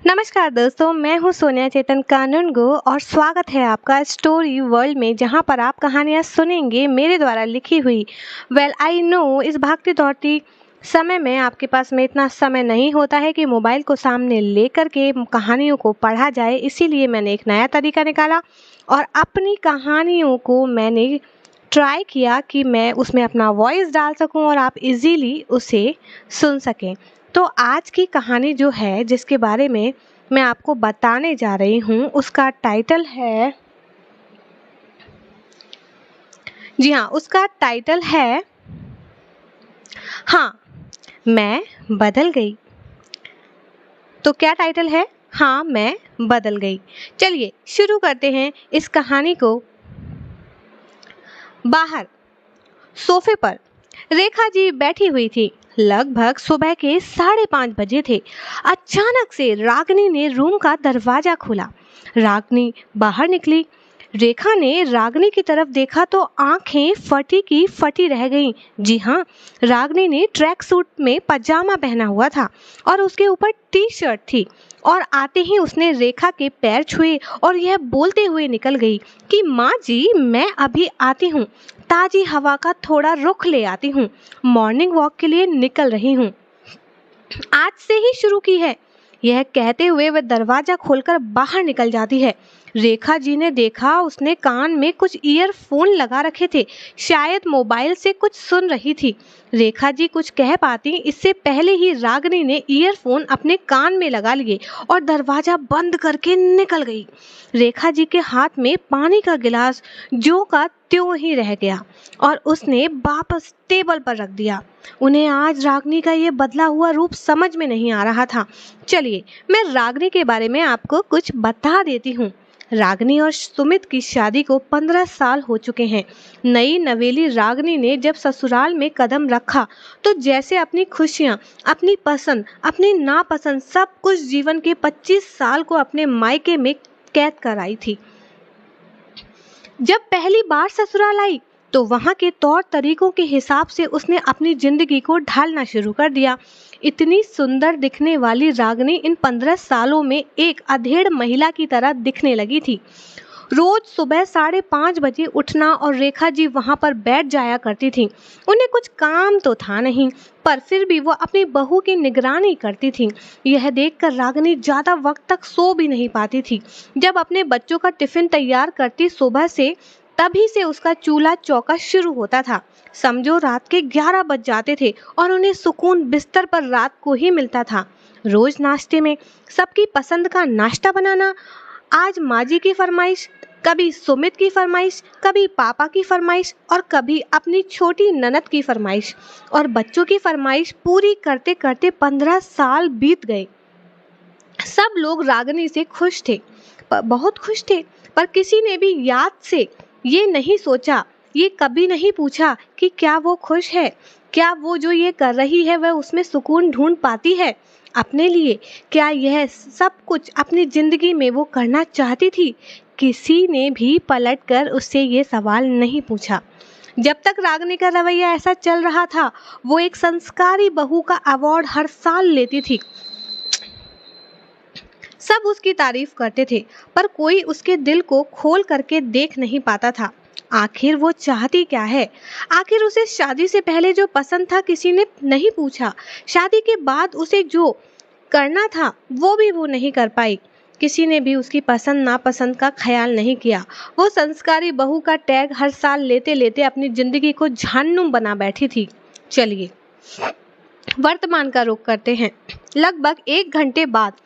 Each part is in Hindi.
नमस्कार दोस्तों, मैं हूँ सोनिया चेतन कानूनगो और स्वागत है आपका स्टोरी वर्ल्ड में, जहाँ पर आप कहानियाँ सुनेंगे मेरे द्वारा लिखी हुई। आई नो इस भागती दौड़ती समय में आपके पास में इतना समय नहीं होता है कि मोबाइल को सामने लेकर के कहानियों को पढ़ा जाए, इसीलिए मैंने एक नया तरीका निकाला और अपनी कहानियों को मैंने ट्राई किया कि मैं उसमें अपना वॉइस डाल सकूं और आप इजीली उसे सुन सकें। तो आज की कहानी जो है, जिसके बारे में मैं आपको बताने जा रही हूँ, उसका टाइटल है, जी हाँ, उसका टाइटल है हाँ मैं बदल गई। तो क्या टाइटल है? हाँ मैं बदल गई। चलिए शुरू करते हैं इस कहानी को। बाहर सोफे पर रेखा जी बैठी हुई थी। लगभग सुबह के 5:30 बजे थे। अचानक से रागिनी ने रूम का दरवाजा खोला। रागिनी बाहर निकली। रेखा ने रागिनी की तरफ देखा तो आंखें फटी की फटी रह गईं। जी हाँ, रागिनी ने ट्रैक सूट में पजामा पहना हुआ था और उसके ऊपर टी शर्ट थी और आते ही उसने रेखा के पैर छुए और यह बोलते हुए निकल गई कि माँ जी, मैं अभी आती हूँ, ताजी हवा का थोड़ा रुख ले आती हूँ, मॉर्निंग वॉक के लिए निकल रही हूँ, आज से ही शुरू की है। यह कहते हुए वह दरवाजा खोलकर बाहर निकल जाती है। रेखा जी ने देखा, उसने कान में कुछ ईयरफोन लगा रखे थे, शायद मोबाइल से कुछ सुन रही थी। रेखा जी कुछ कह पाती इससे पहले ही रागिनी ने ईयरफोन अपने कान में लगा लिए और दरवाजा बंद करके निकल गई। रेखा जी के हाथ में पानी का गिलास जो का त्यों ही रह गया और उसने वापस टेबल पर रख दिया। उन्हें आज रागिनी का ये बदला हुआ रूप समझ में नहीं आ रहा था। चलिए मैं रागिनी के बारे में आपको कुछ बता देती हूँ। रागिनी और सुमित की शादी को 15 साल हो चुके हैं। नई नवेली रागिनी ने जब ससुराल में कदम रखा तो जैसे अपनी खुशियाँ, अपनी पसंद, अपनी नापसंद, सब कुछ जीवन के 25 साल को अपने मायके में कैद कर आई थी। जब पहली बार ससुराल आई तो वहाँ के तौर तरीकों के हिसाब से उसने अपनी जिंदगी को ढालना शुरू कर दिया। इतनी सुंदर दिखने वाली रागिनी इन 15 सालों में एक अधेड़ महिला की तरह दिखने लगी थी। रोज सुबह 5:30 बजे उठना और रेखा जी वहां पर बैठ जाया करती थी। उन्हें कुछ काम तो था नहीं, पर फिर भी वो अपनी बहू की निगरानी करती थी। यह देखकर रागिनी ज्यादा वक्त तक सो भी नहीं पाती थी। जब अपने बच्चों का टिफिन तैयार करती सुबह से, तभी से उसका चूल्हा चौका शुरू होता था। समझो रात के 11 बज जाते थे और उन्हें सुकून बिस्तर पर रात को ही मिलता था। रोज नाश्ते में सबकी पसंद का नाश्ता बनाना, आज माँ जी की फरमाइश, कभी सुमित की फरमाइश, कभी पापा की फरमाइश और कभी अपनी छोटी ननद की फरमाइश, और बच्चों की फरमाइश पूरी करते करते 15 साल बीत गए। सब लोग रागिनी से खुश थे, बहुत खुश थे, पर किसी ने भी याद से ये नहीं सोचा, ये कभी नहीं पूछा कि क्या वो खुश है, क्या वो जो ये कर रही है वह उसमें सुकून ढूंढ पाती है अपने लिए, क्या यह सब कुछ अपनी जिंदगी में वो करना चाहती थी। किसी ने भी पलटकर उससे ये सवाल नहीं पूछा। जब तक रागिनी का रवैया ऐसा चल रहा था, वो एक संस्कारी बहू का अवार्ड हर साल लेती थी। सब उसकी तारीफ करते थे, पर कोई उसके दिल को खोल करके देख नहीं पाता था। आखिर वो चाहती क्या है? आखिर उसे शादी से पहले जो पसंद था किसी ने नहीं पूछा। शादी के बाद उसे जो करना था वो भी वो नहीं कर पाई। किसी ने भी उसकी पसंद नापसंद का ख्याल नहीं किया। वो संस्कारी बहू का टैग हर साल लेते लेते अपनी जिंदगी को जहन्नुम बना बैठी थी। चलिए वर्तमान का रुख करते हैं। लगभग 1 घंटे बाद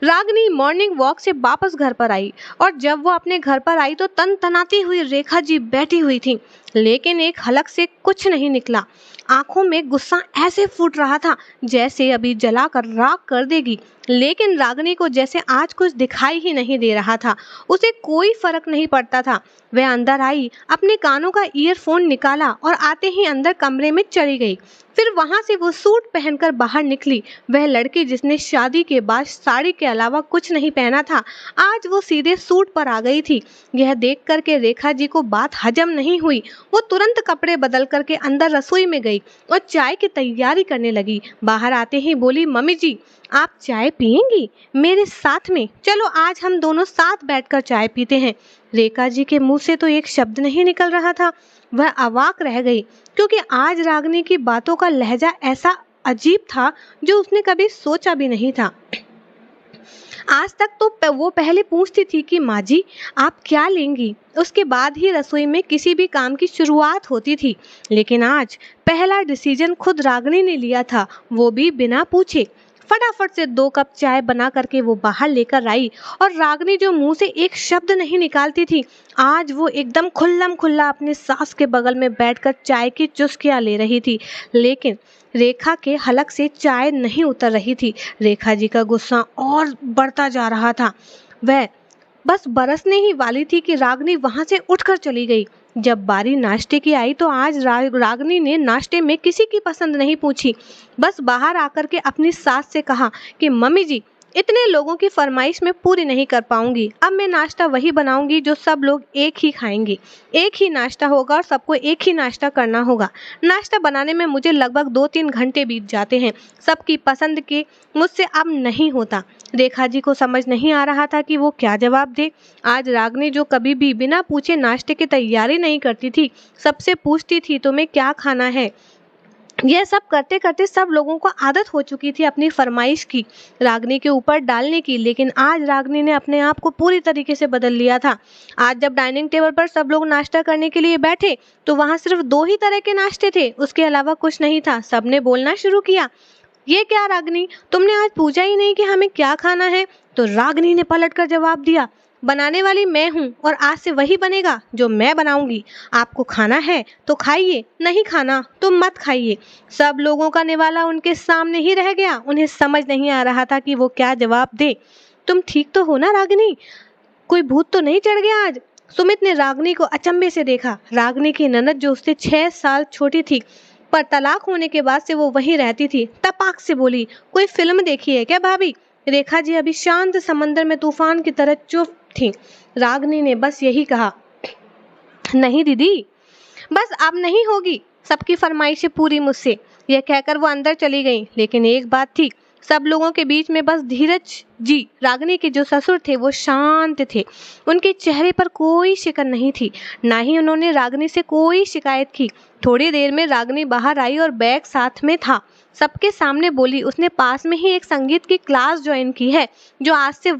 रागिनी मॉर्निंग वॉक से वापस घर पर आई और जब वो अपने घर पर आई तो तनतनाती हुई रेखा जी बैठी हुई थी, लेकिन एक हलक से कुछ नहीं निकला। आंखों में गुस्सा ऐसे फूट रहा था जैसे अभी जलाकर राख कर देगी, लेकिन रागिनी को जैसे आज कुछ दिखाई ही नहीं दे रहा था। उसे कोई फर्क नहीं पड़ता था। वह अंदर आई, अपने कानों का ईयरफोन निकाला और आते ही अंदर कमरे में चली गई। फिर वहां से वो सूट पहनकर बाहर निकली। वह लड़की जिसने शादी के बाद साड़ी के अलावा कुछ नहीं पहना था, आज वो सीधे सूट पर आ गई थी। यह देख करके रेखा जी को बात हजम नहीं हुई। वो तुरंत कपड़े बदल करके अंदर रसोई में गई और चाय की तैयारी करने लगी। बाहर आते ही बोली, मम्मी जी आप चाय पियेंगी मेरे साथ में? चलो आज हम दोनों साथ बैठकर चाय पीते हैं। रेखा जी के मुंह से तो एक शब्द नहीं निकल रहा था। वह अवाक रह गई, क्योंकि आज रागिनी की बातों का लहजा ऐसा अजीब था जो उसने कभी सोचा भी नहीं था। आज तक तो वो पहले पूछती थी कि माँ जी आप क्या लेंगी, उसके बाद ही रसोई में किसी भी काम की शुरुआत होती थी। लेकिन आज पहला डिसीजन खुद रागिनी ने लिया था, वो भी बिना पूछे। फटाफट से 2 कप चाय बना करके वो बाहर लेकर आई और रागिनी जो मुंह से एक शब्द नहीं निकालती थी, आज वो एकदम खुल्लम खुल्ला अपने सास के बगल में बैठकर चाय की चुस्कियां ले रही थी। लेकिन रेखा के हलक से चाय नहीं उतर रही थी। रेखा जी का गुस्सा और बढ़ता जा रहा था। वह बस बरसने ही वाली थी कि रागिनी वहां से उठकर चली गई। जब बारी नाश्ते की आई तो आज रागिनी ने नाश्ते में किसी की पसंद नहीं पूछी। बस बाहर आकर के अपनी सास से कहा कि मम्मी जी इतने लोगों की फरमाइश मैं पूरी नहीं कर पाऊंगी, अब मैं नाश्ता वही बनाऊंगी जो सब लोग एक ही खाएंगे। एक ही नाश्ता होगा और सबको एक ही नाश्ता करना होगा। नाश्ता बनाने में मुझे लगभग 2-3 घंटे बीत जाते हैं। सबकी पसंद के मुझसे अब नहीं होता। रेखा जी को समझ नहीं आ रहा था कि वो क्या जवाब दे। आज रागिनी जो कभी भी बिना पूछे नाश्ते की तैयारी नहीं करती थी, सबसे पूछती थी तुम्हें क्या खाना है। यह सब करते करते सब लोगों को आदत हो चुकी थी अपनी फरमाइश की रागिनी के ऊपर डालने की। लेकिन आज रागिनी ने अपने आप को पूरी तरीके से बदल लिया था। आज जब डाइनिंग टेबल पर सब लोग नाश्ता करने के लिए बैठे तो वहां सिर्फ 2 ही तरह के नाश्ते थे, उसके अलावा कुछ नहीं था। सबने बोलना शुरू किया, ये क्या रागिनी, तुमने आज पूछा ही नहीं कि हमें क्या खाना है। तो रागिनी ने पलटकर जवाब दिया, बनाने वाली मैं हूँ और आज से वही बनेगा जो मैं बनाऊंगी। आपको खाना है तो खाइए, नहीं खाना तो मत खाइए। सब लोगों का निवाला उनके सामने ही रह गया। उन्हें समझ नहीं आ रहा था कि वो क्या जवाब दे। तुम ठीक तो हो ना रागिनी, कोई भूत तो नहीं चढ़ गया आज? सुमित ने रागिनी को अचंभे से देखा। रागिनी की ननद जो उससे 6 साल छोटी थी, पर तलाक होने के बाद से वो वहीं रहती थी, तपाक से बोली, कोई फिल्म देखी है क्या भाभी? रेखा जी अभी शांत समंदर में तूफान की तरह चुप थी। रागिनी ने बस यही कहा, नहीं दीदी, बस अब नहीं होगी सबकी फरमाइशें पूरी मुझसे। यह कहकर वो अंदर चली गई। लेकिन एक बात थी, सब लोगों के बीच में बस धीरज जी, रागिनी के जो ससुर थे, वो शांत थे। उनके चेहरे पर कोई शिकन नहीं थी, ना ही उन्होंने रागिनी से कोई शिकायत की। थोड़ी देर में रागिनी बाहर आई और बैग साथ में था। सबके सामने बोली, उसने पास में ही एक संगीत की क्लास ज्वाइन की है जो आज से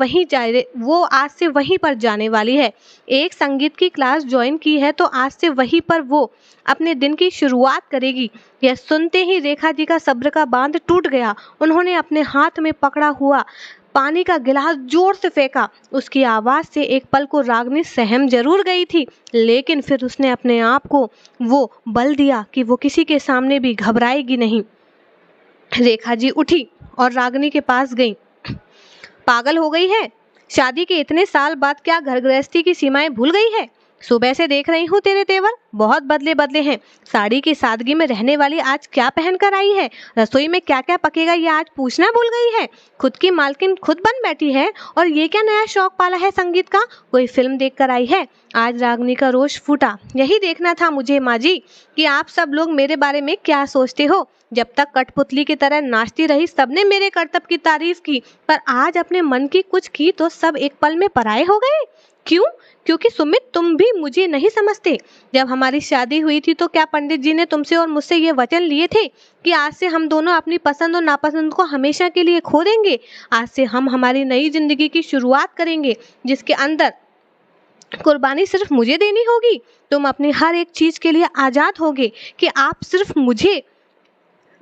वहीं पर जाने वाली है। एक संगीत की क्लास ज्वाइन की है तो आज से वहीं पर वो अपने दिन की शुरुआत करेगी। यह सुनते ही रेखा जी का सब्र का बांध टूट गया। उन्होंने अपने हाथ में पकड़ा हुआ पानी का गिलास जोर से फेंका। उसकी आवाज से एक पल को रागिनी सहम जरूर गई थी, लेकिन फिर उसने अपने आप को वो बल दिया कि वो किसी के सामने भी घबराएगी नहीं। रेखा जी उठी और रागिनी के पास गई। पागल हो गई है? शादी के इतने साल बाद क्या घर गृहस्थी की सीमाएं भूल गई है? सुबह से देख रही हूँ तेरे तेवर बहुत बदले बदले हैं। साड़ी की सादगी में रहने वाली आज क्या पहन कर आई है? रसोई में क्या क्या पकेगा ये आज पूछना भूल गई है? खुद की मालकिन खुद बन बैठी है और ये क्या नया शौक पाला है संगीत का? कोई फिल्म देख कर आई है? आज रागिनी का रोष फूटा। यही देखना था मुझे माँ जी कि आप सब लोग मेरे बारे में क्या सोचते हो। जब तक कठपुतली की तरह नाचती रही सबने मेरे कर्तव्य की तारीफ की, पर आज अपने मन की कुछ की तो सब एक पल में पराये हो गए। क्यों? क्योंकि सुमित तुम भी मुझे नहीं समझते। जब हमारी शादी हुई थी तो क्या पंडित जी ने तुमसे और मुझसे ये वचन लिए थे कि आज से हम दोनों अपनी पसंद और नापसंद को हमेशा के लिए खो देंगे। आज से हम हमारी नई जिंदगी की शुरुआत करेंगे जिसके अंदर कुर्बानी सिर्फ मुझे देनी होगी। तुम अपनी हर एक चीज के लिए आजाद होगे कि आप सिर्फ मुझे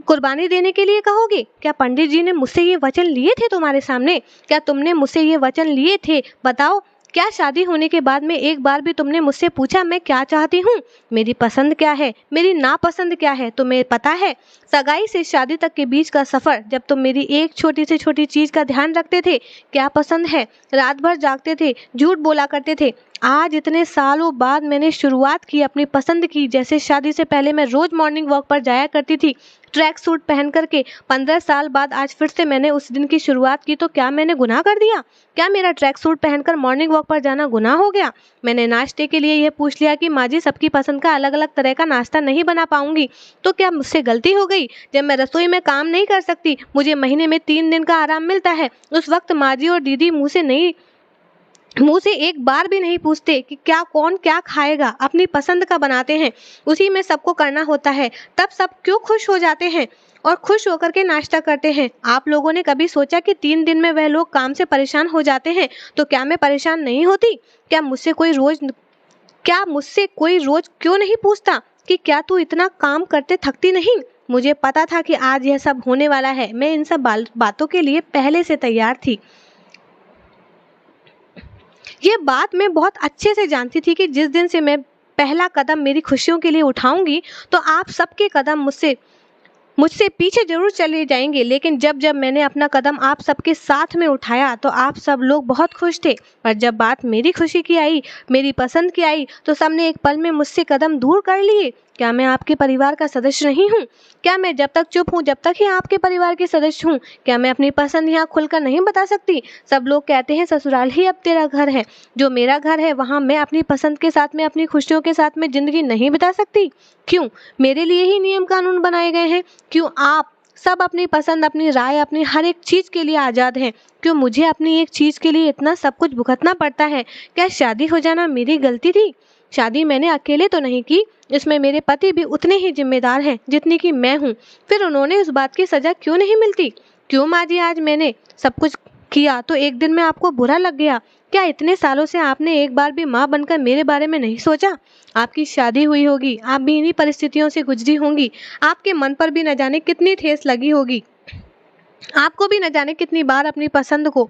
कुर्बानी देने के लिए कहोगे। क्या पंडित जी ने मुझसे ये वचन लिए थे तुम्हारे सामने? क्या तुमने मुझसे ये वचन लिए थे? बताओ, क्या शादी होने के बाद में एक बार भी तुमने मुझसे पूछा मैं क्या चाहती हूँ, मेरी पसंद क्या है, मेरी नापसंद क्या है? तुम्हें पता है सगाई से शादी तक के बीच का सफर, जब तुम मेरी एक छोटी से छोटी चीज का ध्यान रखते थे, क्या पसंद है, रात भर जागते थे, झूठ बोला करते थे, आज इतने सालों बाद मैंने शुरुआत की अपनी पसंद की। जैसे शादी से पहले मैं रोज मॉर्निंग वॉक पर जाया करती थी ट्रैक सूट पहन करके, 15 साल बाद आज फिर से मैंने उस दिन की शुरुआत की। तो क्या मैंने गुनाह कर दिया? क्या मेरा ट्रैक सूट पहनकर मॉर्निंग वॉक पर जाना गुनाह हो गया? मैंने नाश्ते के लिए यह पूछ लिया कि माँ जी सबकी पसंद का अलग अलग तरह का नाश्ता नहीं बना पाऊंगी, तो क्या मुझसे गलती हो गई? जब मैं रसोई में काम नहीं कर सकती, मुझे महीने में 3 दिन का आराम मिलता है, उस वक्त माँ जी और दीदी मुंह से एक बार भी नहीं पूछते कि क्या कौन क्या खाएगा, अपनी पसंद का बनाते हैं, उसी में सबको करना होता है। तब सब क्यों खुश हो जाते हैं और खुश होकर के नाश्ता करते हैं? आप लोगों ने कभी सोचा कि 3 दिन में वह लोग काम से परेशान हो जाते हैं, तो क्या मैं परेशान नहीं होती? क्या मुझसे कोई रोज क्यों नहीं पूछता कि क्या तू इतना काम करते थकती नहीं? मुझे पता था कि आज यह सब होने वाला है। मैं इन सब बातों के लिए पहले से तैयार थी। ये बात मैं बहुत अच्छे से जानती थी कि जिस दिन से मैं पहला कदम मेरी खुशियों के लिए उठाऊंगी, तो आप सबके कदम मुझसे पीछे जरूर चले जाएंगे। लेकिन जब जब मैंने अपना कदम आप सबके साथ में उठाया, तो आप सब लोग बहुत खुश थे। पर जब बात मेरी खुशी की आई, मेरी पसंद की आई, तो सबने एक पल में मुझसे कदम दूर कर लिए। क्या मैं आपके परिवार का सदस्य नहीं हूँ? क्या मैं जब तक चुप हूँ जब तक ही आपके परिवार के सदस्य हूँ? क्या मैं अपनी पसंद यहाँ खुलकर नहीं बता सकती? सब लोग कहते हैं ससुराल ही अब तेरा घर है। जो मेरा घर है, वहाँ मैं अपनी पसंद के साथ में, अपनी खुशियों के साथ में जिंदगी नहीं बिता सकती? क्यों मेरे लिए ही नियम कानून बनाए गए हैं? क्यों आप सब अपनी पसंद, अपनी राय, अपनी हर एक चीज के लिए आजाद हैं? क्यों मुझे अपनी एक चीज के लिए इतना सब कुछ भुगतना पड़ता है? क्या शादी हो जाना मेरी गलती थी? शादी मैंने अकेले तो नहीं की, इसमें मेरे पति भी उतने ही जिम्मेदार हैं जितनी कि मैं हूँ। फिर उन्होंने उस बात की सजा क्यों नहीं मिलती? क्यों माँ जी आज मैंने सब कुछ किया तो एक दिन में आपको बुरा लग गया? क्या इतने सालों से आपने एक बार भी माँ बनकर मेरे बारे में नहीं सोचा? आपकी शादी हुई होगी, आप भी इन्हीं परिस्थितियों से गुजरी होंगी, आपके मन पर भी न जाने कितनी ठेस लगी होगी, आपको भी न जाने कितनी बार अपनी पसंद को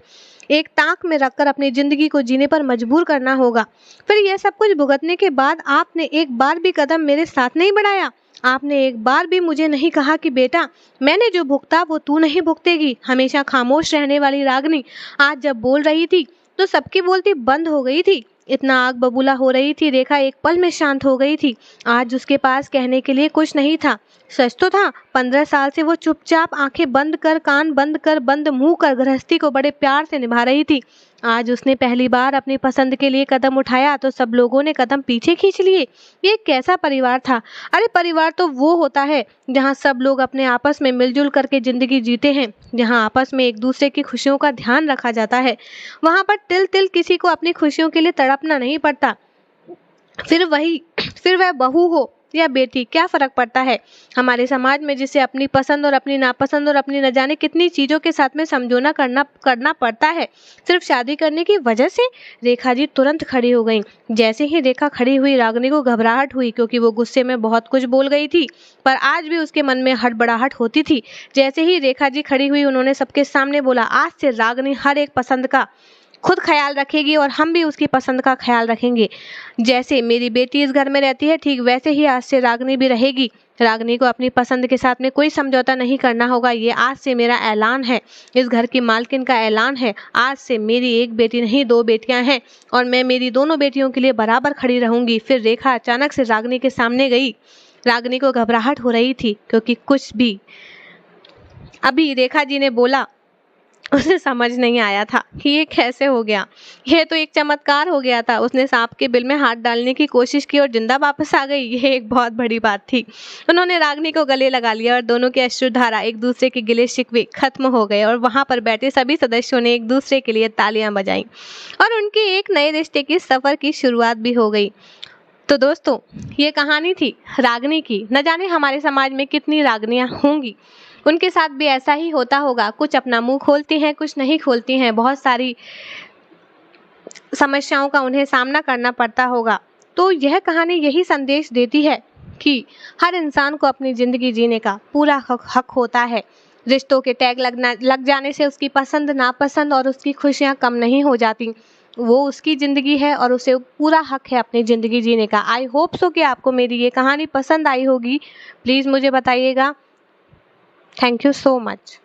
एक ताक में रखकर अपनी जिंदगी को जीने पर मजबूर करना होगा। फिर यह सब कुछ भुगतने के बाद आपने एक बार भी कदम मेरे साथ नहीं बढ़ाया। आपने एक बार भी मुझे नहीं कहा कि बेटा, मैंने जो भुगता वो तू नहीं भुगतेगी। हमेशा खामोश रहने वाली रागनी आज जब बोल रही थी तो सबकी बोलती बंद हो गई थी। इतना आग बबूला हो रही थी, रेखा एक पल में शांत हो गई थी। आज उसके पास कहने के लिए कुछ नहीं था। सच तो था, 15 साल से वो चुपचाप आंखें बंद कर, कान बंद कर, बंद मुंह कर गृहस्थी को बड़े प्यार से निभा रही थी। आज उसने पहली बार अपनी पसंद के लिए कदम उठाया तो सब लोगों ने कदम पीछे खींच लिए। ये कैसा परिवार था? अरे परिवार तो वो होता है जहाँ सब लोग अपने आपस में मिलजुल करके जिंदगी जीते हैं, जहाँ आपस में एक दूसरे की खुशियों का ध्यान रखा जाता है। वहाँ पर तिल तिल किसी को अपनी खुशियों के लिए तड़पना नहीं पड़ता। फिर वह बहू हो या बेटी, क्या फर्क पड़ता है? हमारे समाज में जिसे अपनी पसंद और अपनी नापसंद और अपनी न जाने कितनी चीजों के साथ में समझौना करना पड़ता है सिर्फ शादी करने की वजह से। रेखा जी तुरंत खड़ी हो गईं। जैसे ही रेखा खड़ी हुई, रागिनी को घबराहट हुई, क्योंकि वो गुस्से में बहुत कुछ बोल गई थी, पर आज भी उसके मन में हड़बड़ाहट होती थी। जैसे ही रेखा जी खड़ी हुई, उन्होंने सबके सामने बोला, आज से रागिनी हर एक पसंद का खुद ख्याल रखेगी और हम भी उसकी पसंद का ख्याल रखेंगे। जैसे मेरी बेटी इस घर में रहती है, ठीक वैसे ही आज से रागिनी भी रहेगी। रागिनी को अपनी पसंद के साथ में कोई समझौता नहीं करना होगा। ये आज से मेरा ऐलान है, इस घर की मालकिन का ऐलान है। आज से मेरी एक बेटी नहीं 2 बेटियां हैं और मैं मेरी दोनों बेटियों के लिए बराबर खड़ी रहूंगी। फिर रेखा अचानक से रागिनी के सामने गई। रागिनी को घबराहट हो रही थी, क्योंकि कुछ भी अभी रेखा जी ने बोला उसे समझ नहीं आया था कि ये कैसे हो गया। यह तो एक चमत्कार हो गया था। उसने सांप के बिल में हाथ डालने की कोशिश की और जिंदा वापस आ गई। यह एक बहुत बड़ी बात थी। उन्होंने रागिनी को गले लगा लिया और दोनों के अश्रुधारा, एक दूसरे के गिले शिकवे खत्म हो गए और वहां पर बैठे सभी सदस्यों ने एक दूसरे के लिए तालियां बजाई और उनके एक नए रिश्ते के सफर की शुरुआत भी हो गई। तो दोस्तों, ये कहानी थी रागिनी की। न जाने हमारे समाज में कितनी रागिनियां होंगी, उनके साथ भी ऐसा ही होता होगा। कुछ अपना मुंह खोलती हैं, कुछ नहीं खोलती हैं। बहुत सारी समस्याओं का उन्हें सामना करना पड़ता होगा। तो यह कहानी यही संदेश देती है कि हर इंसान को अपनी जिंदगी जीने का पूरा हक होता है। रिश्तों के टैग लग जाने से उसकी पसंद, नापसंद और उसकी खुशियां कम नहीं हो जाती। वो उसकी ज़िंदगी है और उसे पूरा हक है अपनी ज़िंदगी जीने का। आई होप सो कि आपको मेरी ये कहानी पसंद आई होगी। प्लीज़ मुझे बताइएगा। Thank you so much.